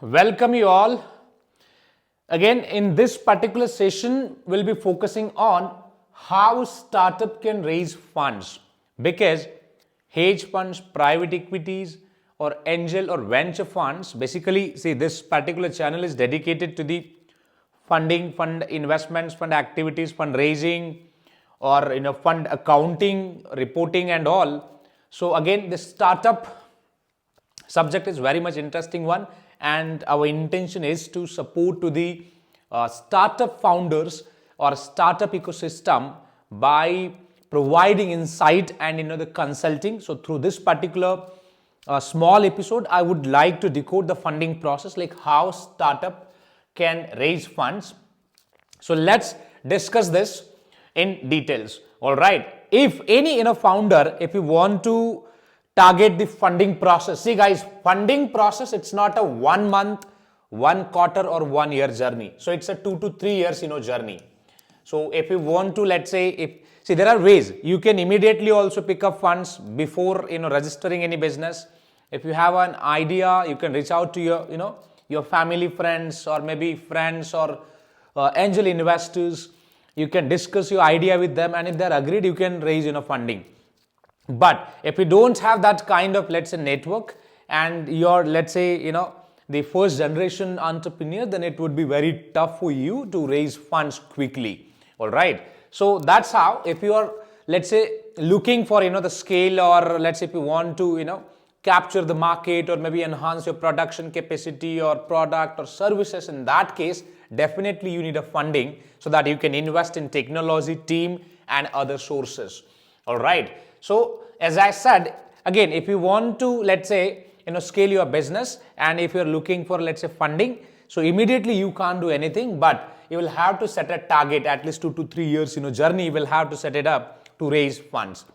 Welcome you all. Again, in this particular session, we'll be focusing on how startup can raise funds, because hedge funds, private equities, or angel or venture funds, basically, see, this particular channel is dedicated to the funding, fund investments, fund activities, fundraising, or fund accounting, reporting, and all. So again, the startup subject is very much interesting one, and our intention is to support to the startup founders or startup ecosystem by providing insight and the consulting. So through this particular small episode, I would like to decode the funding process, like how startup can raise funds. So let's discuss this in details. All right, if any founder, if you want to target the funding process, see guys, funding process, it's not a 1 month, 1 quarter, or 1 year journey. So it's a 2 to 3 years journey. So if you want to, let's say, see, there are ways you can immediately also pick up funds before registering any business. If you have an idea, you can reach out to your your family, friends, or maybe friends or angel investors. You can discuss your idea with them, and if they're agreed, you can raise funding. But if you don't have that kind of, let's say, network, and you're, let's say, the first generation entrepreneur, then it would be very tough for you to raise funds quickly. All right, so that's how, if you are, let's say, looking for the scale, or let's say if you want to capture the market, or maybe enhance your production capacity or product or services, in that case definitely you need a funding, so that you can invest in technology, team, and other sources. All right, so as I said, again, if you want to, let's say, scale your business, and if you're looking for, let's say, funding, so immediately you can't do anything, but you will have to set a target, at least 2 to 3 years journey, you will have to set it up to raise funds.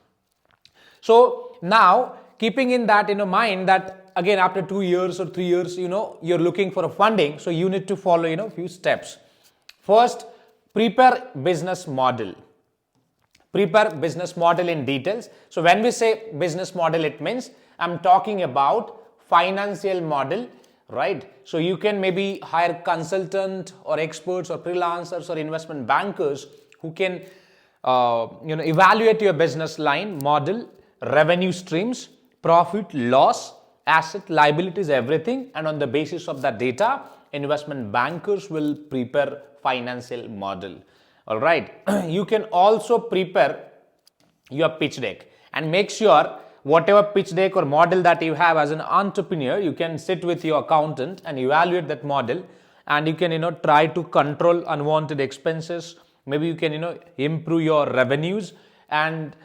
So now, keeping in that mind, that again, after 2 years or 3 years, you're looking for a funding, so you need to follow few steps. First, prepare business model. Prepare business model in details. So when we say business model, it means I'm talking about financial model, right? So you can maybe hire consultant or experts or freelancers or investment bankers who can evaluate your business line model, revenue streams, profit, loss, asset, liabilities, everything, and on the basis of that data, investment bankers will prepare financial model. All right, you can also prepare your pitch deck, and make sure whatever pitch deck or model that you have as an entrepreneur, you can sit with your accountant and evaluate that model, and you can try to control unwanted expenses. Maybe you can improve your revenues, and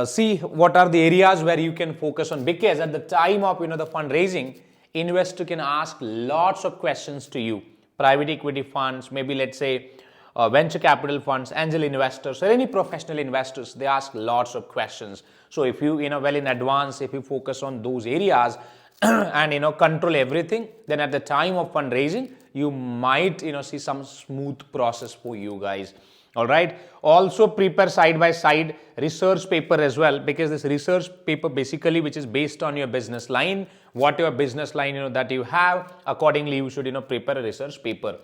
see what are the areas where you can focus on, because at the time of the fundraising, investor can ask lots of questions to you. Private equity funds, maybe let's say venture capital funds, angel investors, or any professional investors, they ask lots of questions. So if you well in advance, if you focus on those areas and control everything, then at the time of fundraising, you might see some smooth process for you guys. All right, also prepare side by side research paper as well, because this research paper basically, which is based on your business line, whatever business line that you have, accordingly you should prepare a research paper.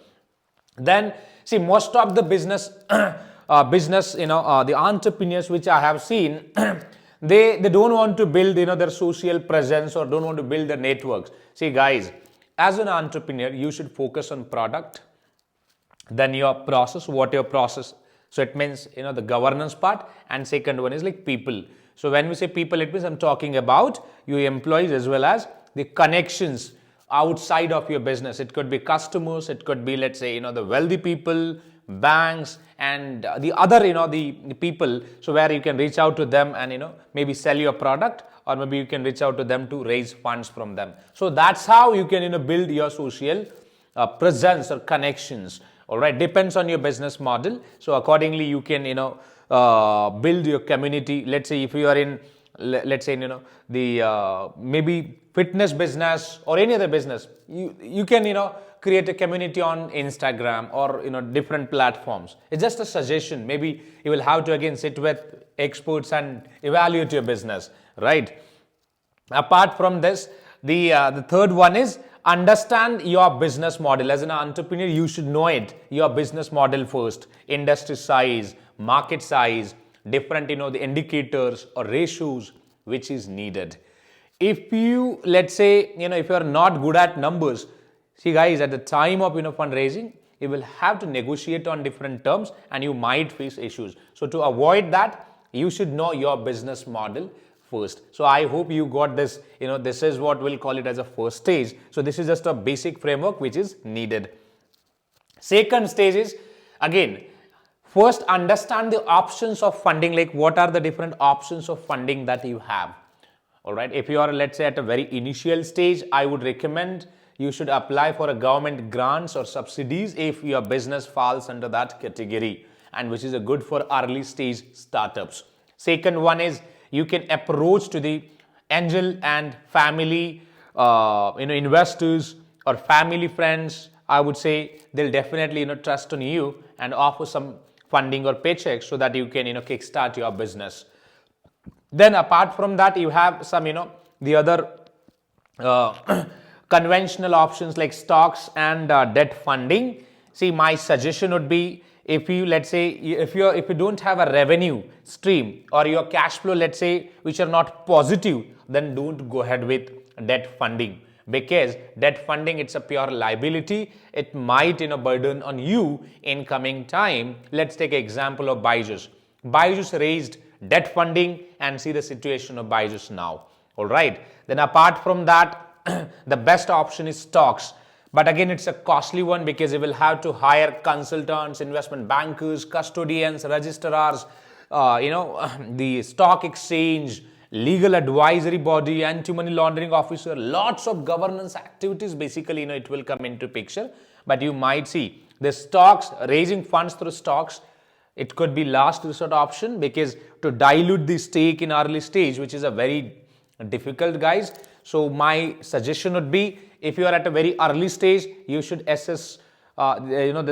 Then see, most of the business the entrepreneurs which I have seen, they don't want to build their social presence, or don't want to build their networks. See guys, as an entrepreneur, you should focus on product, then your process, what your process. So it means the governance part, and second one is like people. So when we say people, it means I'm talking about your employees as well as the connections outside of your business. It could be customers, it could be, let's say, the wealthy people, banks, and the other the people, so where you can reach out to them and maybe sell your product, or maybe you can reach out to them to raise funds from them. So that's how you can build your social presence or connections. All right, depends on your business model. So accordingly you can build your community. Let's say if you are in, let's say the maybe fitness business or any other business, you can create a community on Instagram or different platforms. It's just a suggestion. Maybe you will have to again sit with experts and evaluate your business, right? Apart from this, the third one is understand your business model. As an entrepreneur, you should know it, your business model first, industry size, market size, different, the indicators or ratios which is needed. If you, let's say, if you are not good at numbers, see guys, at the time of, fundraising, you will have to negotiate on different terms and you might face issues. So to avoid that, you should know your business model first. So I hope you got this. This is what we'll call it as a first stage. So this is just a basic framework which is needed. Second stage is, again, first understand the options of funding, like what are the different options of funding that you have. All right, if you are, let's say, at a very initial stage, I would recommend you should apply for a government grants or subsidies if your business falls under that category, and which is a good for early stage startups. Second one is, you can approach to the angel and family investors or family friends. I would say they'll definitely trust on you and offer some funding or paychecks so that you can kickstart your business. Then apart from that, you have some the other conventional options like stocks and debt funding. See, my suggestion would be, if you, let's say, if you don't have a revenue stream or your cash flow, let's say, which are not positive, then don't go ahead with debt funding, because debt funding, it's a pure liability. It might burden on you in coming time. Let's take an example of Byju's. Byju's raised debt funding and see the situation of Byju's now. All right. Then apart from that, the best option is stocks. But again, it's a costly one because you will have to hire consultants, investment bankers, custodians, registrars, the stock exchange, legal advisory body, anti-money laundering officer, lots of governance activities. Basically, it will come into picture. But you might see the stocks, raising funds through stocks, it could be last resort option, because to dilute the stake in early stage, which is a very difficult, guys. So my suggestion would be, if you are at a very early stage, you should assess the